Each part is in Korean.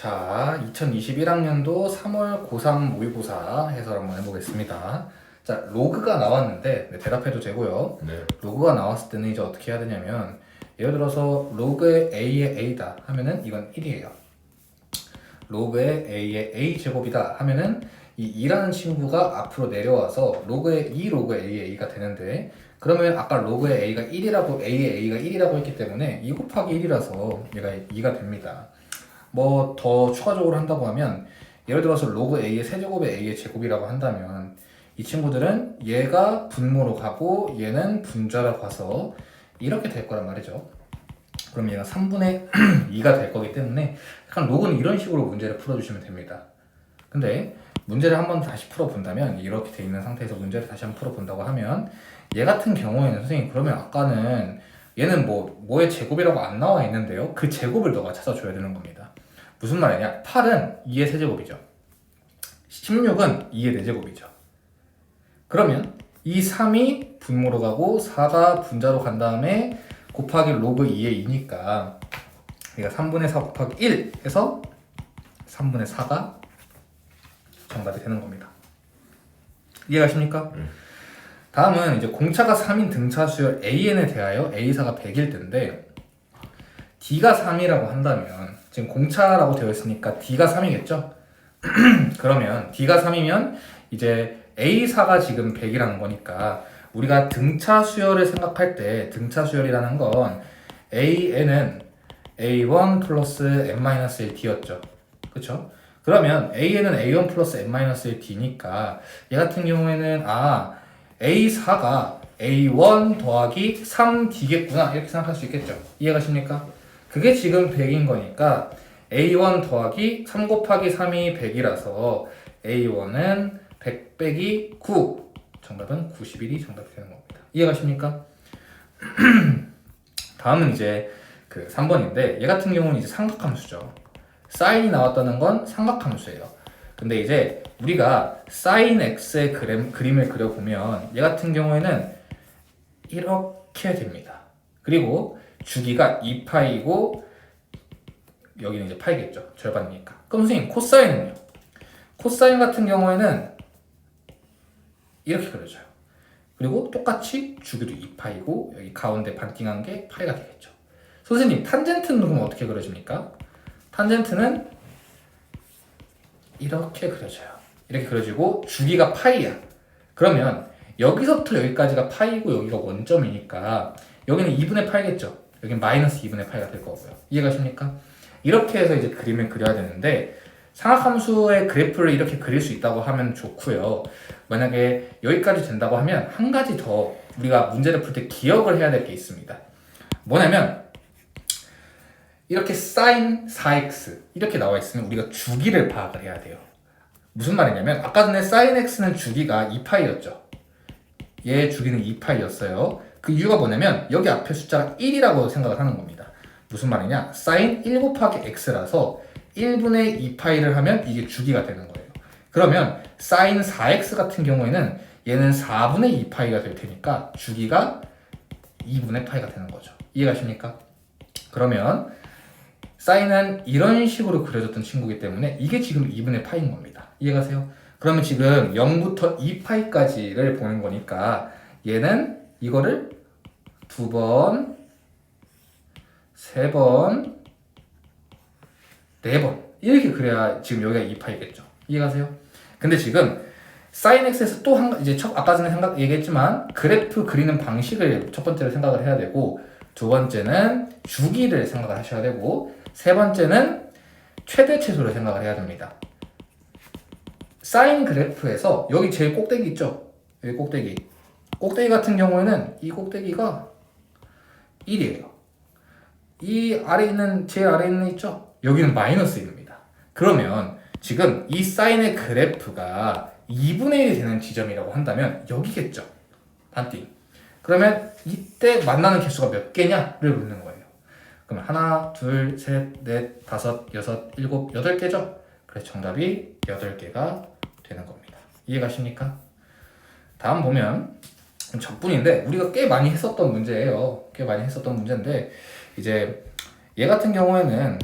자, 2021학년도 3월 고3 모의고사 해설 한번 해보겠습니다. 자, 로그가 나왔는데 대답해도 되고요. 네. 로그가 나왔을 때는 이제 어떻게 해야 되냐면 예를 들어서 로그의 a의 a다 하면은 이건 1이에요. 로그의 a의 a 제곱이다 하면은 이 2라는 친구가 앞으로 내려와서 로그의 a의 a가 되는데, 그러면 아까 로그의 a가 1이라고 a의 a가 1이라고 했기 때문에 2 곱하기 1이라서 얘가 2가 됩니다. 뭐 더 추가적으로 한다고 하면 예를 들어서 로그 a의 세제곱의 a의 제곱이라고 한다면 이 친구들은 얘가 분모로 가고 얘는 분자로 가서 이렇게 될 거란 말이죠. 그럼 얘가 3분의 2가 될 거기 때문에 약간 로그는 이런 식으로 문제를 풀어주시면 됩니다. 근데 문제를 한번 다시 풀어본다면, 이렇게 돼 있는 상태에서 문제를 다시 한번 풀어본다고 하면 얘 같은 경우에는 선생님 그러면 아까는 얘는 뭐의 제곱이라고 안 나와 있는데요, 그 제곱을 너가 찾아줘야 되는 겁니다. 무슨 말이냐, 8은 2의 세제곱이죠. 16은 2의 4제곱이죠. 그러면 이 3이 분모로 가고 4가 분자로 간 다음에 곱하기 로그 2의 2니까 얘가 3분의 4 곱하기 1 해서 3분의 4가 정답이 되는 겁니다. 이해가십니까? 다음은 이제 공차가 3인 등차 수열 AN에 대하여 A사가 100일 때인데, D가 3이라고 한다면 지금 공차라고 되어 있으니까 D가 3이겠죠? 그러면 D가 3이면 이제 A사가 지금 100이라는 거니까 우리가 등차 수열을 생각할 때 등차 수열이라는 건 AN은 A1 플러스 N-1D였죠. 그쵸? 그러면 A는 A1 플러스 N-1D니까 얘 같은 경우에는 A4가 A1 더하기 3D겠구나 이렇게 생각할 수 있겠죠. 이해가십니까? 그게 지금 100인 거니까 A1 더하기 3 곱하기 3이 100이라서 A1은 100 빼기 9, 정답은 91이 정답이 되는 겁니다. 이해가십니까? 다음은 이제 그 3번인데 얘 같은 경우는 이제 삼각함수죠. 사인이 나왔다는 건 삼각함수예요. 근데 이제 우리가 사인 x의 그림을 그려보면 얘 같은 경우에는 이렇게 됩니다. 그리고 주기가 2파이고 여기는 이제 파이겠죠. 절반이니까. 그럼 선생님 코사인은요? 코사인 같은 경우에는 이렇게 그려져요. 그리고 똑같이 주기도 2파이고 여기 가운데 반띵한 게 파이가 되겠죠. 선생님 탄젠트는 그럼 어떻게 그려집니까? 탄젠트는 이렇게 그려져요. 이렇게 그려지고 주기가 파이야. 그러면 여기서부터 여기까지가 파이고 여기가 원점이니까 여기는 2분의 파이겠죠. 여기는 마이너스 2분의 파이가 될 거고요. 이해가십니까? 이렇게 해서 이제 그림을 그려야 되는데, 삼각함수의 그래프를 이렇게 그릴 수 있다고 하면 좋고요. 만약에 여기까지 된다고 하면 한 가지 더 우리가 문제를 풀 때 기억을 해야 될 게 있습니다. 뭐냐면 이렇게 sin 4x 이렇게 나와 있으면 우리가 주기를 파악을 해야 돼요. 무슨 말이냐면 아까 전에 sin x는 주기가 2파이였죠. 얘의 주기는 2파이였어요. 그 이유가 뭐냐면 여기 앞에 숫자가 1이라고 생각을 하는 겁니다. 무슨 말이냐, sin 1 곱하기 x라서 1분의 2파이를 하면 이게 주기가 되는 거예요. 그러면 sin 4x 같은 경우에는 얘는 4분의 2파이가 될 테니까 주기가 2분의 파이가 되는 거죠. 이해가십니까? 그러면 사인은 이런 식으로 그려졌던 친구이기 때문에 이게 지금 2분의 파이인 겁니다. 이해가세요? 그러면 지금 0부터 2파이까지를 보는 거니까 얘는 이거를 2번, 3번, 4번 이렇게 그려야 지금 여기가 2파이겠죠. 이해가세요? 근데 지금 sin x에서 또 이제 아까 전에 얘기했지만 그래프 그리는 방식을 첫 번째로 생각을 해야 되고, 두 번째는 주기를 생각을 하셔야 되고, 세 번째는 최대최소를 생각을 해야 됩니다. 사인 그래프에서 여기 제일 꼭대기 있죠? 여기 꼭대기 같은 경우에는 이 꼭대기가 1이에요. 이 아래 있는 제일 아래 있는 있죠? 여기는 마이너스 1입니다. 그러면 지금 이 사인의 그래프가 2분의 1이 되는 지점이라고 한다면 여기겠죠? 반띵. 그러면 이때 만나는 개수가 몇 개냐를 묻는 거예요. 그럼 하나, 둘, 셋, 넷, 다섯, 여섯, 일곱, 8개죠? 그래서 정답이 8개가 되는 겁니다. 이해가십니까? 다음 보면 적분인데 우리가 꽤 많이 했었던 문제예요. 꽤 많이 했었던 문제인데 이제 얘 같은 경우에는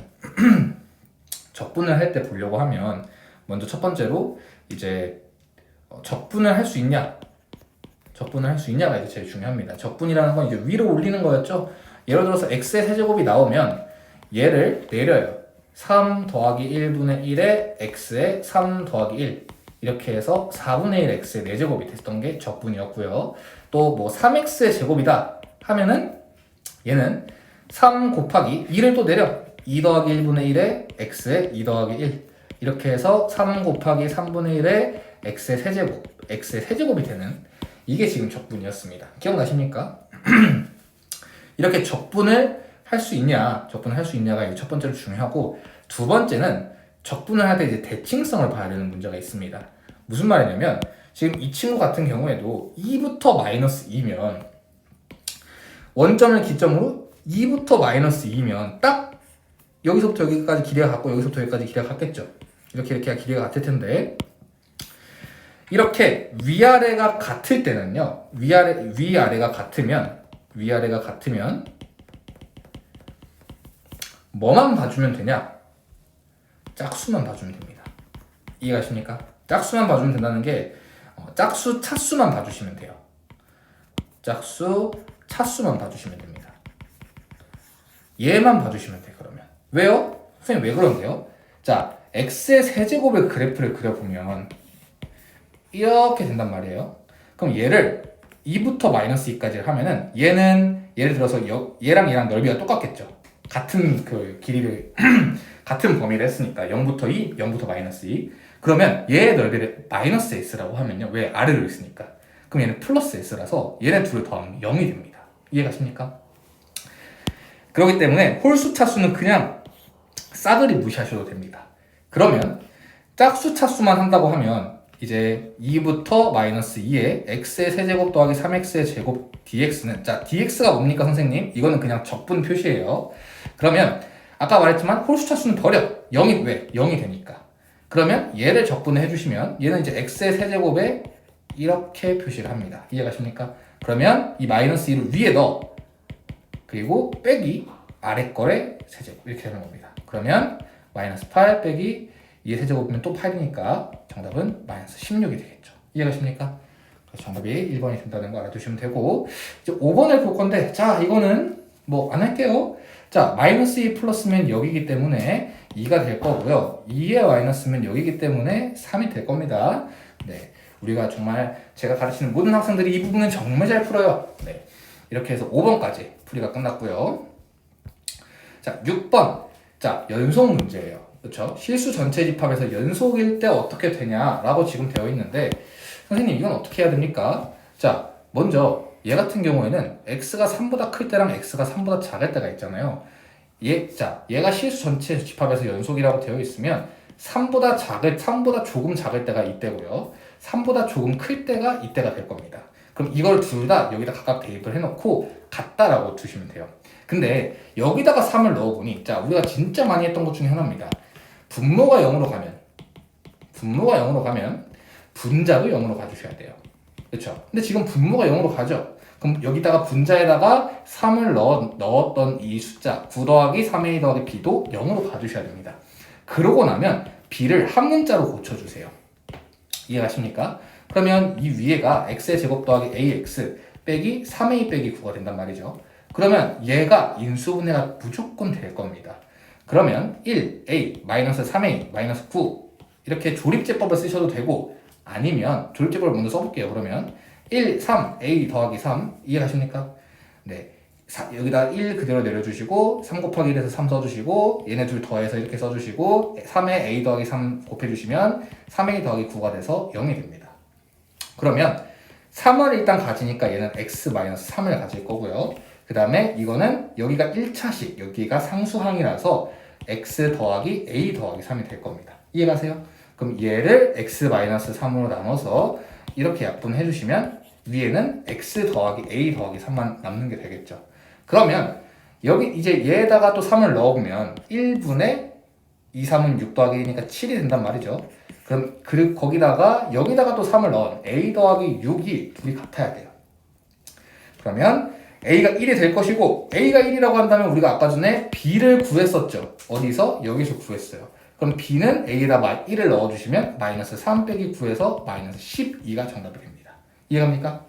적분을 할 때 보려고 하면 먼저 첫 번째로 이제 적분을 할 수 있냐? 적분을 할 수 있냐가 이제 제일 중요합니다. 적분이라는 건 이제 위로 올리는 거였죠. 예를 들어서 x의 세제곱이 나오면 얘를 내려요. 3 더하기 1분의 1에 x의 3 더하기 1 이렇게 해서 4분의 1 x의 4제곱이 됐던 게 적분이었고요. 또 뭐 3x의 제곱이다 하면은 얘는 3 곱하기 2를 또 내려 2 더하기 1분의 1에 x의 2 더하기 1 이렇게 해서 3 곱하기 3분의 1에 x의 세제곱 x의 세제곱이 되는 이게 지금 적분이었습니다. 기억나십니까? 이렇게 적분을 할 수 있냐, 적분을 할 수 있냐가 이제 첫 번째로 중요하고 두 번째는 적분을 할 때 이제 대칭성을 봐야 되는 문제가 있습니다. 무슨 말이냐면 지금 이 친구 같은 경우에도 2부터 마이너스 2면 원점을 기점으로 2부터 마이너스 2면 딱 여기서부터 여기까지 길이가 같고 여기서부터 여기까지 길이가 같겠죠. 이렇게 길이가 같을 텐데 이렇게 위아래가 같을 때는요. 위아래가 같으면 뭐만 봐주면 되냐? 짝수만 봐주면 됩니다. 이해가십니까? 짝수만 봐주면 된다는 게 짝수 차수만 봐주시면 돼요. 짝수 차수만 봐주시면 됩니다. 얘만 봐주시면 돼. 그러면 왜요? 선생님 왜 그런데요? 자, x의 세제곱의 그래프를 그려보면 이렇게 된단 말이에요. 그럼 얘를 2부터 마이너스 2까지 하면은 얘는 예를 들어서 얘랑 넓이가 똑같겠죠. 같은 그 길이를 같은 범위를 했으니까 0부터 2, 0부터 마이너스 2. 그러면 얘의 넓이를 마이너스 s라고 하면요. 왜 아래로 있으니까. 그럼 얘는 플러스 s라서 얘네 둘을 더하면 0이 됩니다. 이해가십니까? 그렇기 때문에 홀수 차수는 그냥 싸그리 무시하셔도 됩니다. 그러면 짝수 차수만 한다고 하면 이제 2부터 마이너스 2에 x의 세제곱 더하기 3x의 제곱 dx는 자 dx가 뭡니까 선생님? 이거는 그냥 적분 표시예요. 그러면 아까 말했지만 홀수 차수는 버려. 0이 왜? 0이 되니까. 그러면 얘를 적분을 해주시면 얘는 이제 x의 세제곱에 이렇게 표시를 합니다. 이해가십니까? 그러면 이 마이너스 2를 위에 넣어. 그리고 빼기 아래 거래 세제곱 이렇게 되는 겁니다. 그러면 마이너스 8 빼기 2의 세제곱이면 또 8이니까 정답은 마이너스 16이 되겠죠. 이해가십니까? 그래서 정답이 1번이 된다는 거 알아두시면 되고 이제 5번을 볼 건데 자 이거는 뭐 안 할게요. 자 마이너스 2 플러스면 여기기 때문에 2가 될 거고요. 2의 마이너스면 여기기 때문에 3이 될 겁니다. 네, 우리가 정말 제가 가르치는 모든 학생들이 이 부분은 정말 잘 풀어요. 네, 이렇게 해서 5번까지 풀이가 끝났고요. 자 6번 자 연속 문제예요. 그렇죠? 실수 전체 집합에서 연속일 때 어떻게 되냐라고 지금 되어 있는데 선생님 이건 어떻게 해야 됩니까? 자 먼저 얘 같은 경우에는 x가 3보다 클 때랑 x가 3보다 작을 때가 있잖아요. 얘가 실수 전체 집합에서 연속이라고 되어 있으면 3보다 조금 작을 때가 이때고요. 3보다 조금 클 때가 이때가 될 겁니다. 그럼 이걸 둘 다 여기다 각각 대입을 해놓고 같다라고 두시면 돼요. 근데 여기다가 3을 넣어보니 자 우리가 진짜 많이 했던 것 중에 하나입니다. 분모가 0으로 가면 분자도 0으로 가주셔야 돼요. 그렇죠? 근데 지금 분모가 0으로 가죠. 그럼 여기다가 분자에다가 3을 넣었던 이 숫자 9 더하기 3a 더하기 b도 0으로 가주셔야 됩니다. 그러고 나면 b를 한 문자로 고쳐주세요. 이해가십니까? 그러면 이 위에가 x의 제곱 더하기 ax 빼기 3a 빼기 9가 된단 말이죠. 그러면 얘가 인수분해가 무조건 될 겁니다. 그러면 1a 마이너스 3a 마이너스 9 이렇게 조립제법을 쓰셔도 되고 아니면 조립제법을 먼저 써볼게요. 그러면 1, 3a 더하기 3 이해가십니까? 네, 여기다 1 그대로 내려주시고 3 곱하기 1에서 3 써주시고 얘네 둘 더해서 이렇게 써주시고 3에 a 더하기 3 곱해주시면 3a 더하기 9가 돼서 0이 됩니다. 그러면 3을 일단 가지니까 얘는 x-3을 가질 거고요. 그 다음에 이거는 여기가 1차식, 여기가 상수항이라서 x 더하기 a 더하기 3이 될 겁니다. 이해가세요? 그럼 얘를 x-3으로 나눠서 이렇게 약분해 주시면 위에는 x 더하기 a 더하기 3만 남는 게 되겠죠. 그러면 여기 이제 얘에다가 또 3을 넣어보면 1분의 2, 3은 6 더하기 1이니까 7이 된단 말이죠. 그럼 거기다가 여기다가 또 3을 넣은 a 더하기 6이 둘이 같아야 돼요. 그러면 a가 1이 될 것이고 a가 1이라고 한다면 우리가 아까 전에 b를 구했었죠. 어디서? 여기서 구했어요. 그럼 b는 a에다 1을 넣어주시면 마이너스 3 빼기 9에서 마이너스 12가 정답이 됩니다. 이해갑니까?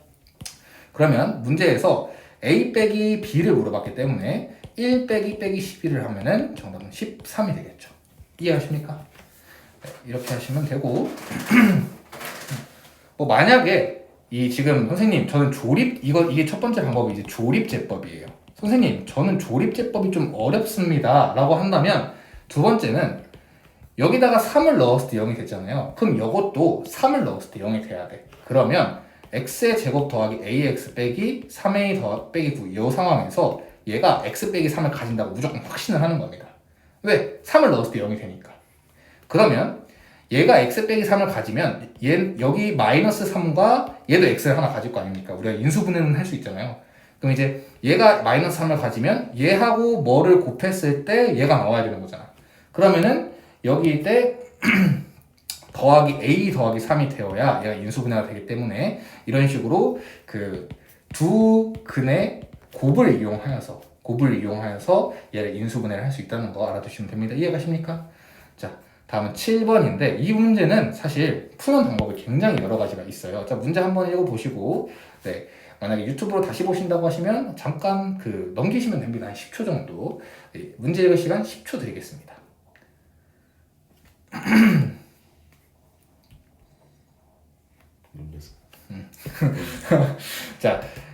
그러면 문제에서 a 빼기 b를 물어봤기 때문에 1 빼기 12를 하면은 정답은 13이 되겠죠. 이해하십니까? 네, 이렇게 하시면 되고 뭐 만약에 이 지금 선생님 저는 이게 첫 번째 방법이 이제 조립제법이에요. 선생님 저는 조립제법이 좀 어렵습니다 라고 한다면 두 번째는 여기다가 3을 넣었을 때 0이 됐잖아요. 그럼 이것도 3을 넣었을 때 0이 돼야 돼. 그러면 x의 제곱 더하기 ax 빼기 3a 더 빼기 9 이 상황에서 얘가 x 빼기 3을 가진다고 무조건 확신을 하는 겁니다. 왜? 3을 넣었을 때 0이 되니까. 그러면 얘가 x 빼기 3을 가지면 여기 마이너스 3과 얘도 x를 하나 가질 거 아닙니까? 우리가 인수분해는 할 수 있잖아요. 그럼 이제 얘가 마이너스 3을 가지면 얘하고 뭐를 곱했을 때 얘가 나와야 되는 거잖아. 그러면은 여기 때 더하기 a 더하기 3이 되어야 얘가 인수분해가 되기 때문에 이런 식으로 그 두 근의 곱을 이용하여서 얘를 인수분해를 할 수 있다는 거 알아두시면 됩니다. 이해가십니까? 자, 다음은 7번인데 이 문제는 사실 푸는 방법이 굉장히 여러 가지가 있어요. 자, 문제 한번 읽어보시고 네, 만약에 유튜브로 다시 보신다고 하시면 잠깐 넘기시면 됩니다. 한 10초 정도. 네, 문제 읽을 시간 10초 드리겠습니다.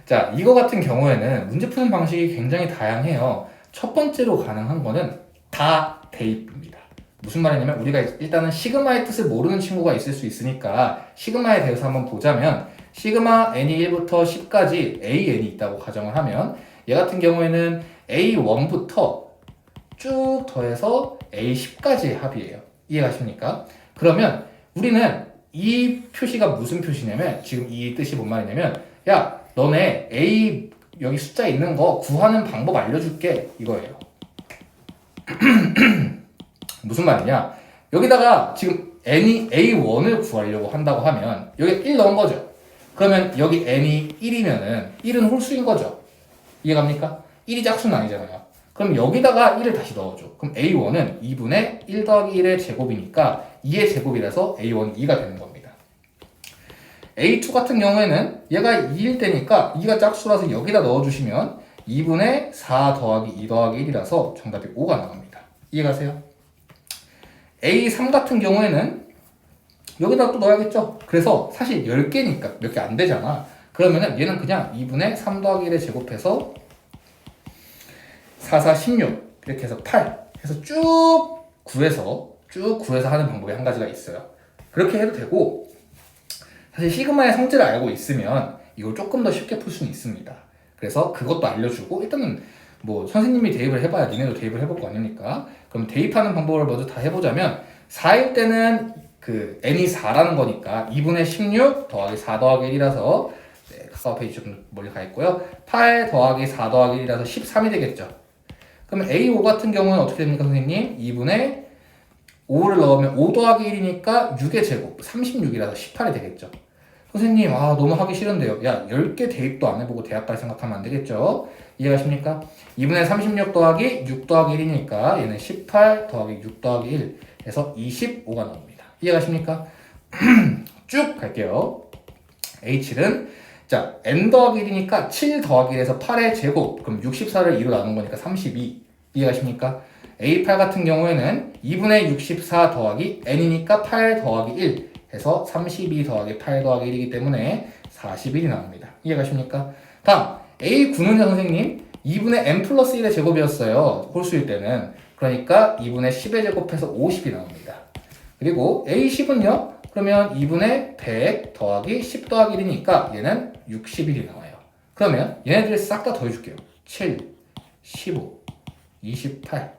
자, 이거 같은 경우에는 문제 푸는 방식이 굉장히 다양해요. 첫 번째로 가능한 거는 다 대입입니다. 무슨 말이냐면 우리가 일단은 시그마의 뜻을 모르는 친구가 있을 수 있으니까 시그마에 대해서 한번 보자면 시그마 n이 1부터 10까지 an이 있다고 가정을 하면 얘 같은 경우에는 a1부터 쭉 더해서 a10까지의 합이에요. 이해가십니까? 그러면 우리는 이 표시가 무슨 표시냐면 지금 이 뜻이 뭔 말이냐면 야 너네 a 여기 숫자 있는 거 구하는 방법 알려줄게 이거예요. 무슨 말이냐 여기다가 지금 n이 a1을 구하려고 한다고 하면 여기 1 넣은 거죠. 그러면 여기 n이 1이면은 1은 홀수인 거죠. 이해갑니까? 1이 짝수는 아니잖아요. 그럼 여기다가 1을 다시 넣어줘. 그럼 a1은 2분의 1 더하기 1의 제곱이니까 2의 제곱이라서 a1이 2가 되는 겁니다. a2 같은 경우에는 얘가 2일 때니까 2가 짝수라서 여기다 넣어주시면 2분의 4 더하기 2 더하기 1이라서 정답이 5가 나옵니다. 이해가세요? a3 같은 경우에는 여기다 또 넣어야겠죠? 그래서 사실 10개니까 몇 개 안 되잖아. 그러면은 얘는 그냥 2분의 3 더하기 1에 제곱해서 4, 4, 16 이렇게 해서 8 해서 쭉 구해서 하는 방법이 한 가지가 있어요. 그렇게 해도 되고 사실 시그마의 성질을 알고 있으면 이걸 조금 더 쉽게 풀 수는 있습니다. 그래서 그것도 알려주고 일단은 뭐 선생님이 대입을 해봐야 니네도 대입을 해볼 거 아니니까 그럼 대입하는 방법을 먼저 다 해보자면 4일 때는 n이 4라는 거니까 2분의 16 더하기 4 더하기 1이라서 네, 카카오 페이지 좀 멀리 가 있고요. 8 더하기 4 더하기 1이라서 13이 되겠죠. 그러면 A5 같은 경우는 어떻게 됩니까 선생님? 2분의 5를 넣으면 5 더하기 1이니까 6의 제곱 36이라서 18이 되겠죠. 선생님 너무 하기 싫은데요. 야 10개 대입도 안 해보고 대학까지 생각하면 안 되겠죠. 이해가십니까? 2분의 36 더하기 6 더하기 1이니까 얘는 18 더하기 6 더하기 1 해서 25가 나옵니다. 이해가십니까? 쭉 갈게요. A7은 자 n 더하기 1이니까 7 더하기 1에서 8의 제곱 그럼 64를 2로 나눈 거니까 32 이해가십니까? A8 같은 경우에는 2분의 64 더하기 n이니까 8 더하기 1 해서 32 더하기 8 더하기 1이기 때문에 41이 나옵니다. 이해가십니까? 다음 A9는 선생님 2분의 n 플러스 1의 제곱이었어요. 홀수일 때는. 그러니까 2분의 10의 제곱해서 50이 나옵니다. 그리고 A10은요. 그러면 2분의 100 더하기 10 더하기 1이니까 얘는 61이 나와요. 그러면 얘네들을 싹 다 더해줄게요. 7, 15, 28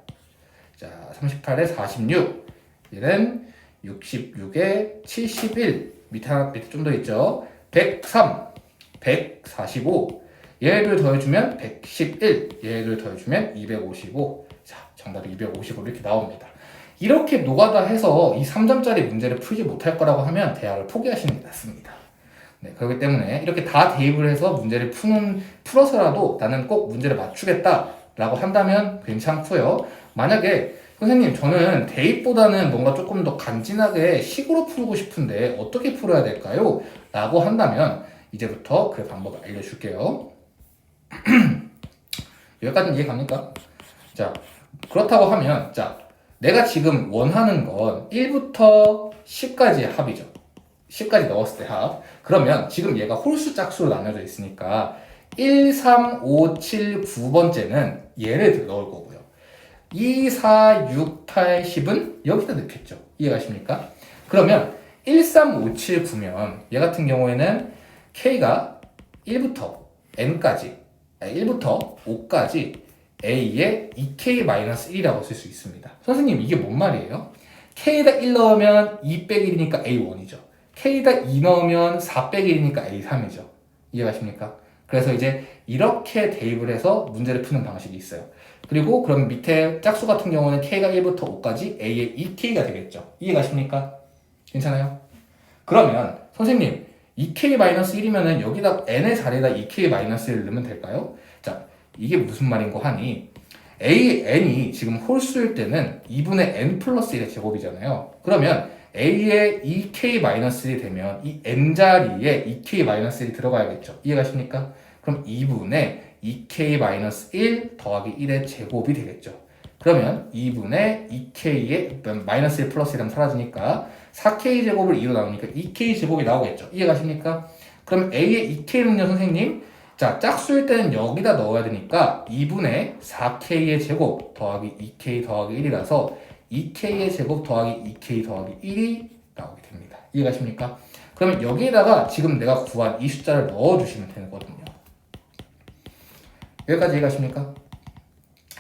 자, 38에 46 얘는 66에 71 밑에 좀 더 있죠. 103, 145 얘를 더해주면 111 얘를 더해주면 255 자, 정답이 255 이렇게 나옵니다. 이렇게 노가다 해서 이 3점짜리 문제를 풀지 못할 거라고 하면 대학을 포기하시는 게 낫습니다. 네, 그렇기 때문에 이렇게 다 대입을 해서 문제를 풀어서라도 나는 꼭 문제를 맞추겠다 라고 한다면 괜찮고요. 만약에 선생님, 저는 대입보다는 뭔가 조금 더 간지나게 식으로 풀고 싶은데 어떻게 풀어야 될까요? 라고 한다면 이제부터 그 방법을 알려줄게요. 여기까지는 이해 갑니까? 자, 그렇다고 하면, 자, 내가 지금 원하는 건 1부터 10까지의 합이죠. 10까지 넣었을 때 합. 그러면 지금 얘가 홀수 짝수로 나눠져 있으니까 1, 3, 5, 7, 9번째는 얘를 넣을 거고요. 2, 4, 6, 8, 10은 여기다 넣겠죠. 이해가십니까? 그러면 1, 3, 5, 7, 9면 얘 같은 경우에는 K가 1부터 N까지 1부터 5까지 A의 2K-1이라고 쓸 수 있습니다. 선생님 이게 뭔 말이에요? K에다 1 넣으면 2 빼기 1이니까 A1이죠. K에다 2 넣으면 4 빼기 1이니까 A3이죠. 이해가십니까? 그래서 이제 이렇게 대입을 해서 문제를 푸는 방식이 있어요. 그리고 그럼 밑에 짝수 같은 경우는 K가 1부터 5까지 A의 2K가 되겠죠. 이해가십니까? 괜찮아요? 그러면 선생님 2K-1이면은 여기다 N의 자리에다 2K-1을 넣으면 될까요? 자, 이게 무슨 말인고 하니 N이 지금 홀수일 때는 2분의 N 플러스 1의 제곱이잖아요. 그러면 A의 2K-1이 되면 이 N 자리에 2K-1이 들어가야겠죠. 이해가십니까? 그럼 2분의 2K-1 더하기 1의 제곱이 되겠죠. 그러면 2분의 2K의 마이너스 1 플러스 1하면 사라지니까 4K 제곱을 2로 나누니까 2K 제곱이 나오겠죠. 이해가십니까? 그럼 A의 2K는요, 선생님? 자, 짝수일 때는 여기다 넣어야 되니까 2분의 4K의 제곱 더하기 2K 더하기 1이라서 2K의 제곱 더하기 2K 더하기 1이 나오게 됩니다. 이해가십니까? 그러면 여기에다가 지금 내가 구한 이 숫자를 넣어주시면 되거든요. 여기까지 이해가십니까?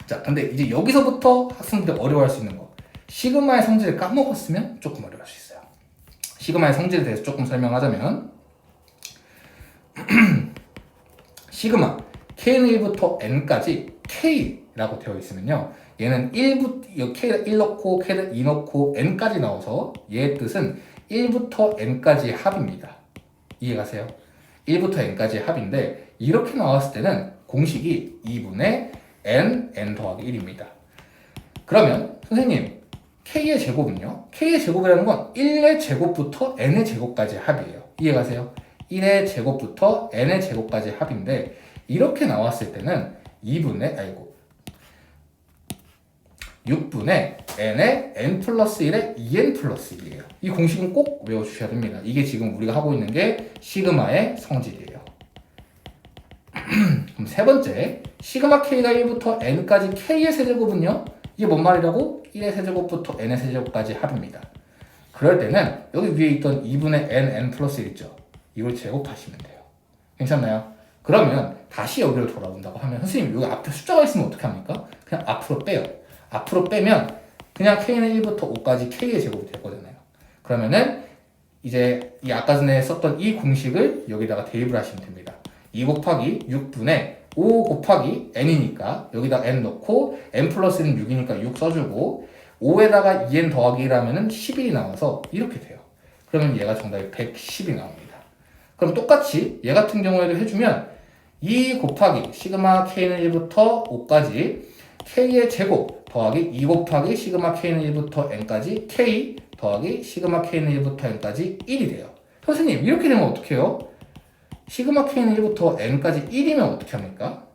자, 근데 이제 여기서부터 학생들이 어려워할 수 있는 거. 시그마의 성질을 까먹었으면 조금 어려울 수 있어요. 시그마의 성질에 대해서 조금 설명하자면 시그마 K는 1부터 N까지 K라고 되어 있으면요. 얘는 1부터 K를 1 넣고 K를 2 넣고 N까지 나와서 얘의 뜻은 1부터 N까지의 합입니다. 이해가세요? 1부터 N까지의 합인데 이렇게 나왔을 때는 공식이 2분의 N 더하기 1입니다. 그러면 선생님 K의 제곱은요? K의 제곱이라는 건 1의 제곱부터 N의 제곱까지의 합이에요. 이해가세요? 1의 제곱부터 N의 제곱까지의 합인데 이렇게 나왔을 때는 6분의 N의 N 플러스 1의 2N 플러스 1이에요. 이 공식은 꼭 외워주셔야 됩니다. 이게 지금 우리가 하고 있는 게 시그마의 성질이에요. 그럼 세 번째, 시그마 K가 1부터 N까지 K의 세제곱은요? 이게 뭔 말이라고? 1의 세제곱부터 N의 세제곱까지 합입니다. 그럴 때는 여기 위에 있던 2분의 N 플러스 1 있죠? 이걸 제곱하시면 돼요. 괜찮나요? 그러면 다시 여기로 돌아온다고 하면 선생님 여기 앞에 숫자가 있으면 어떻게 합니까? 그냥 앞으로 빼요. 앞으로 빼면 그냥 K는 1부터 5까지 K의 제곱이 될 거잖아요. 그러면은 이제 이 아까 전에 썼던 이 공식을 여기다가 대입을 하시면 됩니다. 2 곱하기 6분의 5 곱하기 N이니까 여기다 N 넣고 N 플러스는 6이니까 6 써주고 5에다가 2N 더하기 1하면은 11이 나와서 이렇게 돼요. 그러면 얘가 정답이 110이 나옵니다. 그럼 똑같이 얘 같은 경우에도 해주면 2 곱하기 시그마 K는 1부터 5까지 K의 제곱 더하기 2 곱하기 시그마 K는 1부터 N까지 K 더하기 시그마 K는 1부터 N까지 1이 돼요. 선생님 이렇게 되면 어떻게 해요? 시그마 K는 1부터 N까지 1이면 어떻게 합니까?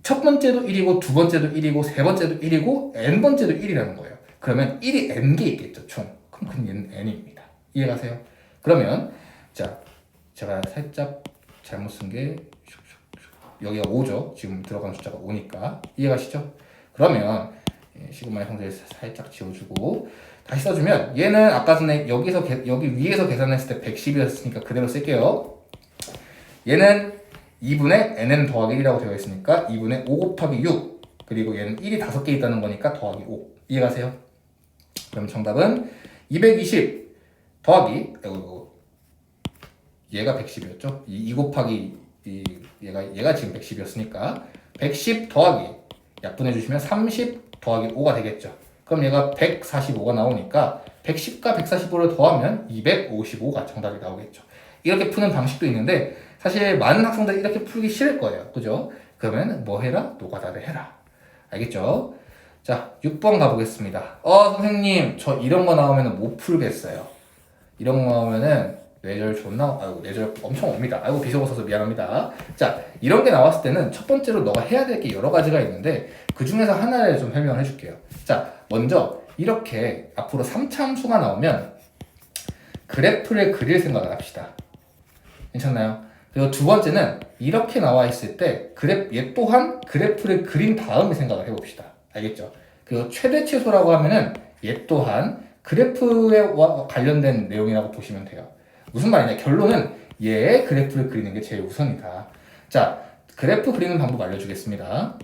첫 번째도 1이고 두 번째도 1이고 세 번째도 1이고 N번째도 1이라는 거예요. 그러면 1이 N개 있겠죠, 총. 그럼 얘는 N입니다. 이해가세요? 그러면 자, 제가 살짝 잘못 쓴 게 여기가 5죠. 지금 들어간 숫자가 5니까 이해가시죠? 그러면 시그마의 성질을 살짝 지워주고 다시 써주면 얘는 아까 전에 여기 위에서 계산했을 때 110이었으니까 그대로 쓸게요. 얘는 2분의 nn 더하기 1이라고 되어 있으니까 2분의 5 곱하기 6 그리고 얘는 1이 5개 있다는 거니까 더하기 5 이해가세요? 그럼 정답은 220 더하기 얘가 110이었죠? 2 곱하기 얘가 지금 110이었으니까 110 더하기 약분해 주시면 30 더하기 5가 되겠죠. 그럼 얘가 145가 나오니까 110과 145를 더하면 255가 정답이 나오겠죠. 이렇게 푸는 방식도 있는데 사실 많은 학생들이 이렇게 풀기 싫을 거예요. 그죠? 그러면 뭐 해라? 노가다를 해라. 알겠죠? 자, 6번 가보겠습니다. 선생님, 저 이런 거 나오면 못 풀겠어요. 이런 거 나오면은 뇌절 존나, 아이고, 뇌절 엄청 옵니다. 아이고, 비속어서서 미안합니다. 자, 이런 게 나왔을 때는 첫 번째로 너가 해야 될 게 여러 가지가 있는데 그 중에서 하나를 좀 설명을 해줄게요. 자, 먼저 이렇게 앞으로 3차 함수가 나오면 그래프를 그릴 생각을 합시다. 괜찮나요? 그리고 두 번째는 이렇게 나와 있을 때 얘 또한 그래프를 그린 다음에 생각을 해봅시다. 알겠죠? 그리고 최대치수라고 하면은 얘 또한 그래프에 관련된 내용이라고 보시면 돼요. 무슨 말이냐? 결론은 얘의 그래프를 그리는 게 제일 우선이다. 자, 그래프 그리는 방법 알려주겠습니다.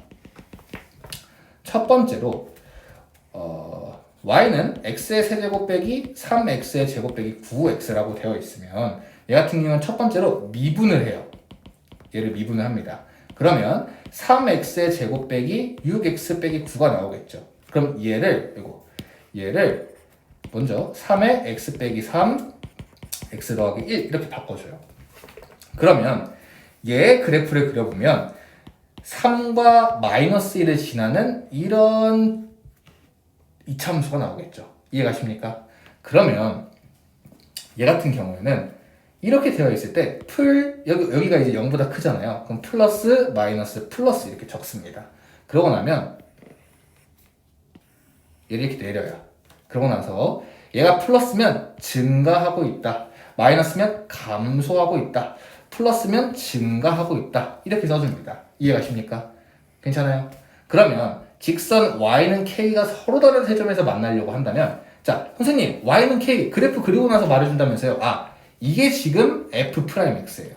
첫 번째로 y는 x의 세제곱 빼기 3x의 제곱 빼기 9x라고 되어 있으면 얘 같은 경우는 첫 번째로 미분을 해요. 얘를 미분을 합니다. 그러면 3x의 제곱 빼기 6x 빼기 9가 나오겠죠. 그럼 얘를 먼저 3의 x 빼기 3 x 더하기 1 이렇게 바꿔줘요. 그러면 얘의 그래프를 그려보면 3과 마이너스 1을 지나는 이런 이차함수가 나오겠죠. 이해가십니까? 그러면 얘 같은 경우에는 이렇게 되어 있을 때 여기가 이제 0보다 크잖아요. 그럼 플러스 마이너스 플러스 이렇게 적습니다. 그러고 나면 얘를 이렇게 내려요. 그러고 나서 얘가 플러스면 증가하고 있다. 마이너스면 감소하고 있다. 플러스면 증가하고 있다. 이렇게 써줍니다. 이해가십니까? 괜찮아요? 그러면 직선 y는 k가 서로 다른 세점에서 만나려고 한다면 자, 선생님 y는 k 그래프 그리고 나서 말해준다면서요. 이게 지금 f'x예요.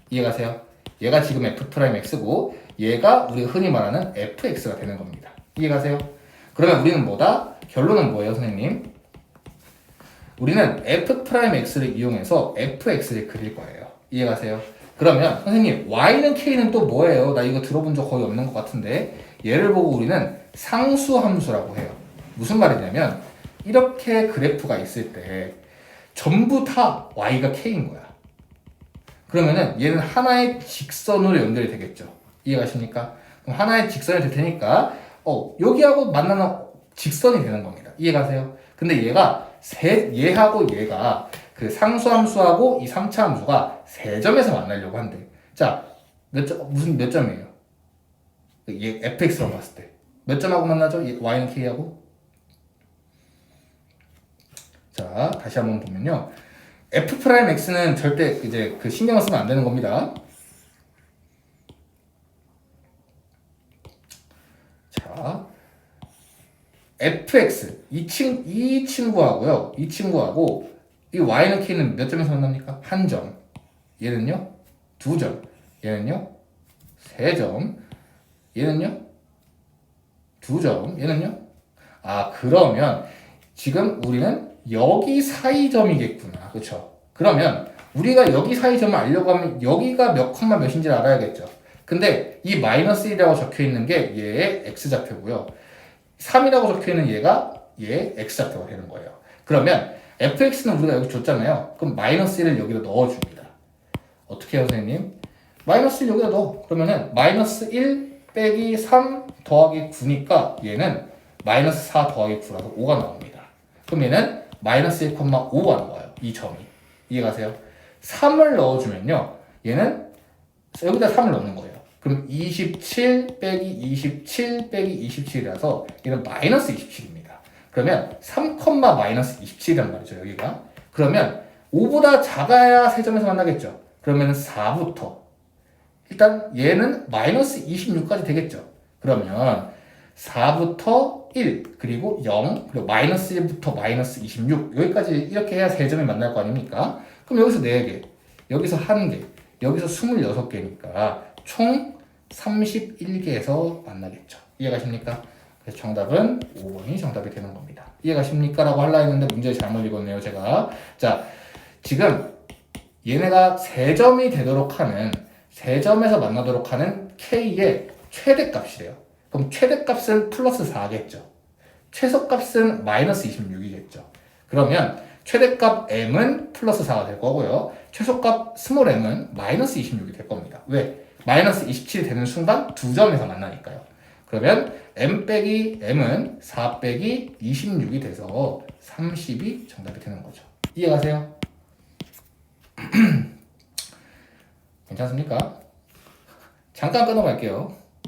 이해가세요? 얘가 지금 f'x고 얘가 우리가 흔히 말하는 fx가 되는 겁니다. 이해가세요? 그러면 우리는 뭐다? 결론은 뭐예요, 선생님? 우리는 f'x를 이용해서 fx를 그릴 거예요. 이해가세요? 그러면 선생님 y는 k는 또 뭐예요? 나 이거 들어본 적 거의 없는 것 같은데 얘를 보고 우리는 상수함수라고 해요. 무슨 말이냐면 이렇게 그래프가 있을 때 전부 다 y가 k인 거야. 그러면은 얘는 하나의 직선으로 연결이 되겠죠. 이해가십니까? 그럼 하나의 직선이 될 테니까 여기하고 만나는 직선이 되는 겁니다. 이해가세요? 근데 얘하고 얘가 그 상수함수하고 이 3차 함수가 세 점에서 만나려고 한대. 자, 몇 점이에요? 얘 fx라고 봤을 때 몇 점하고 만나죠? y는 k하고. 자, 다시 한번 보면요. f'x는 절대 이제 그 신경을 쓰면 안 되는 겁니다. 자, fx 이 친구하고요. 이 친구하고 이 y는 k는 몇 점에서 만납니까? 한 점. 얘는요? 두 점. 얘는요? 세 점. 얘는요? 두 점. 얘는요? 그러면 지금 우리는 여기 사이점이겠구나. 그쵸? 그러면 우리가 여기 사이점을 알려고 하면 여기가 몇 콤마 몇인지를 알아야겠죠. 근데 이 마이너스 1이라고 적혀 있는 게 얘의 x좌표고요. 3이라고 적혀 있는 얘가 얘의 x좌표가 되는 거예요. 그러면 fx는 우리가 여기 줬잖아요. 그럼 마이너스 1을 여기다 넣어줍니다. 어떻게 해요, 선생님? 마이너스 1 여기다 넣어. 그러면은 마이너스 1 빼기 3 더하기 9니까 얘는 마이너스 4 더하기 9라서 5가 나옵니다. 그럼 얘는 마이너스 1,5가 나와요. 이 점이. 이해가세요? 3을 넣어주면요. 얘는 여기다 3을 넣는 거예요. 그럼 27 빼기 27 빼기 27이라서 얘는 마이너스 27입니다. 그러면 3, 마이너스 27이란 말이죠. 여기가. 그러면 5보다 작아야 세 점에서 만나겠죠. 그러면 4부터 일단 얘는 마이너스 26까지 되겠죠. 그러면 4부터 1 그리고 0 그리고 마이너스 1부터 마이너스 26 여기까지 이렇게 해야 세 점이 만날 거 아닙니까? 그럼 여기서 4개 여기서 1개 여기서 26개니까 총 31개에서 만나겠죠. 이해가십니까? 그래서 정답은 5번이 정답이 되는 겁니다. 이해가십니까? 라고 하려 했는데 문제 잘못 읽었네요. 제가. 자, 지금 얘네가 세 점이 되도록 하는 세 점에서 만나도록 하는 k의 최대값이래요. 그럼 최대값은 플러스 4겠죠. 최소값은 마이너스 26이겠죠. 그러면 최대값 m은 플러스 4가 될 거고요. 최소값 스몰 m은 마이너스 26이 될 겁니다. 왜? 마이너스 27이 되는 순간 두 점에서 만나니까요. 그러면 m 빼기 m은 4 빼기 26이 돼서 30이 정답이 되는 거죠. 이해가세요? 괜찮습니까? 잠깐 끊어갈게요.